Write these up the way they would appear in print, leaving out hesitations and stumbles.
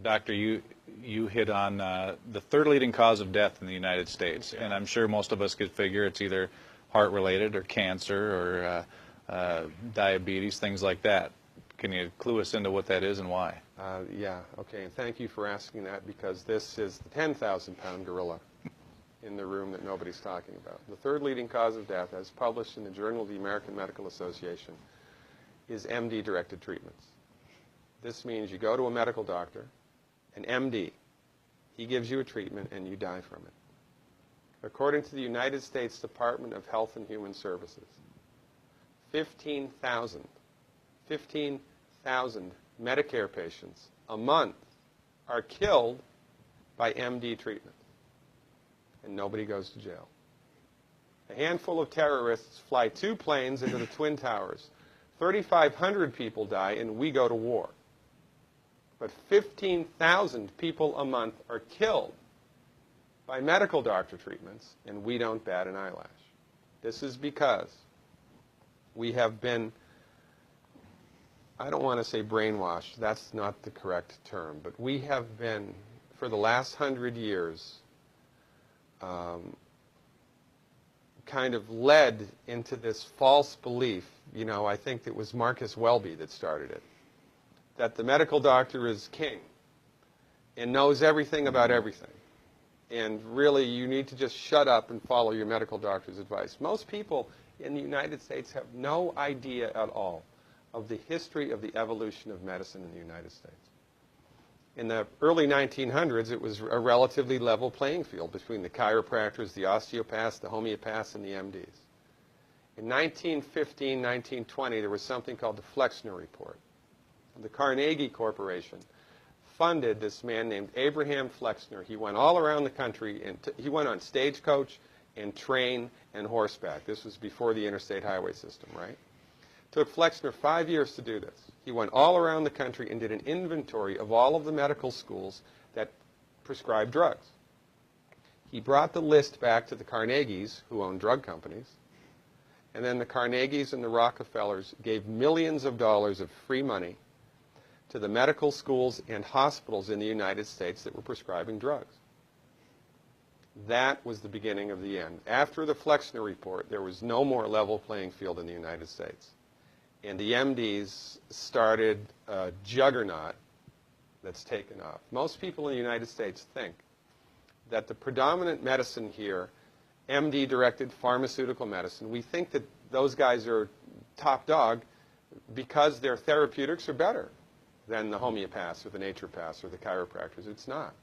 Doctor, you hit on the third leading cause of death in the United States, and I'm sure most of us could figure it's either heart-related or cancer or diabetes, things like that. Can you clue us into what that is and why? Yeah, okay, and thank you for asking that, because this is the 10,000-pound gorilla in the room that nobody's talking about. The third leading cause of death, as published in the Journal of the American Medical Association, is MD-directed treatments. This means you go to a medical doctor, an MD. He gives you a treatment and you die from it. According to the United States Department of Health and Human Services, 15,000 Medicare patients a month are killed by MD treatment, and nobody goes to jail. A handful of terrorists fly 2 planes into the Twin Towers. 3,500 people die, and we go to war. But 15,000 people a month are killed by medical doctor treatments, and we don't bat an eyelash. This is because we have been, I don't want to say brainwashed, that's not the correct term, but we have been, for the last 100 years, kind of led into this false belief. You know, I think it was Marcus Welby that started it, that the medical doctor is king and knows everything about everything. And really, you need to just shut up and follow your medical doctor's advice. Most people in the United States have no idea at all of the history of the evolution of medicine in the United States. In the early 1900s, it was a relatively level playing field between the chiropractors, the osteopaths, the homeopaths, and the MDs. In 1915, 1920, there was something called the Flexner Report. The Carnegie Corporation funded this man named Abraham Flexner. He went all around the country, and he went on stagecoach and train and horseback. This was before the interstate highway system, right? Took Flexner 5 years to do this. He went all around the country and did an inventory of all of the medical schools that prescribed drugs. He brought the list back to the Carnegies, who owned drug companies, and then the Carnegies and the Rockefellers gave millions of dollars of free money to the medical schools and hospitals in the United States that were prescribing drugs. That was the beginning of the end. After the Flexner Report, there was no more level playing field in the United States. And the MDs started a juggernaut that's taken off. Most people in the United States think that the predominant medicine here, MD-directed pharmaceutical medicine, we think that those guys are top dog because their therapeutics are better than the homeopaths or the naturopaths or the chiropractors. It's not.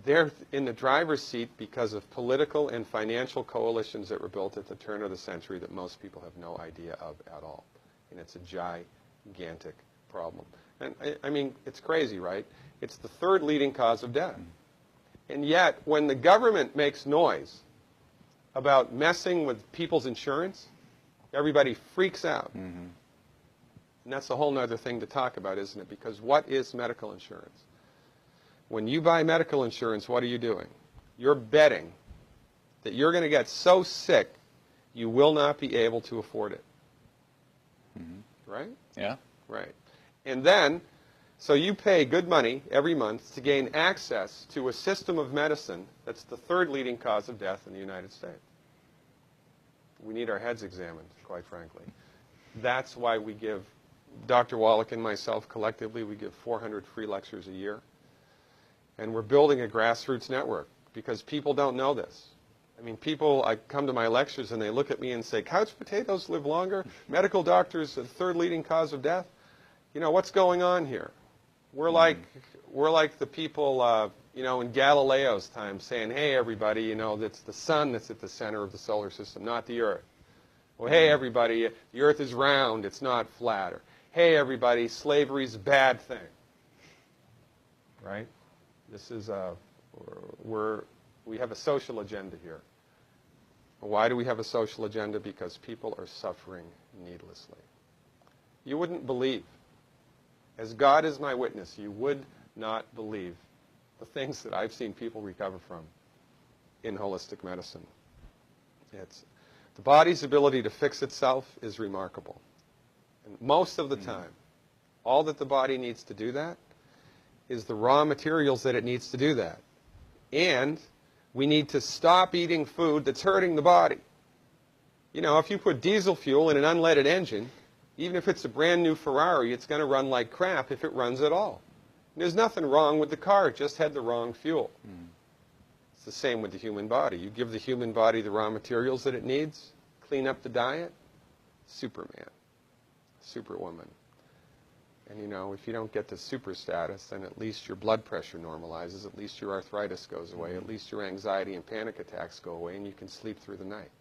They're in the driver's seat because of political and financial coalitions that were built at the turn of the century that most people have no idea of at all. And it's a gigantic problem. And I mean, it's crazy, right? It's the third leading cause of death. And yet, when the government makes noise about messing with people's insurance, everybody freaks out. Mm-hmm. And that's a whole other thing to talk about, isn't it? Because what is medical insurance? When you buy medical insurance, what are you doing? You're betting that you're going to get so sick you will not be able to afford it. Mm-hmm. Right? Yeah. Right. And then, so you pay good money every month to gain access to a system of medicine that's the third leading cause of death in the United States. We need our heads examined, quite frankly. That's why we give, Dr. Wallach and myself collectively, we give 400 free lectures a year. And we're building a grassroots network because people don't know this. I mean, people, I come to my lectures and they look at me and say, couch potatoes live longer? Medical doctors, the third leading cause of death? You know, what's going on here? We're like the people, you know, in Galileo's time saying, hey, everybody, you know, it's the sun that's at the center of the solar system, not the Earth. Well, hey, everybody, the Earth is round, it's not flat. Or, hey, everybody, slavery's a bad thing. Right? This is we have a social agenda here. Why do we have a social agenda? Because people are suffering needlessly. You wouldn't believe, as God is my witness, you would not believe the things that I've seen people recover from in holistic medicine. The body's ability to fix itself is remarkable. And most of the time, all that the body needs to do that is the raw materials that it needs to do that. And we need to stop eating food that's hurting the body. You know, if you put diesel fuel in an unleaded engine, even if it's a brand new Ferrari, it's going to run like crap if it runs at all. And there's nothing wrong with the car, it just had the wrong fuel. It's the same with the human body. You give the human body the raw materials that it needs, clean up the diet, Superman, Superwoman. And you know, if you don't get to super status, then at least your blood pressure normalizes, at least your arthritis goes away, at least your anxiety and panic attacks go away, and you can sleep through the night.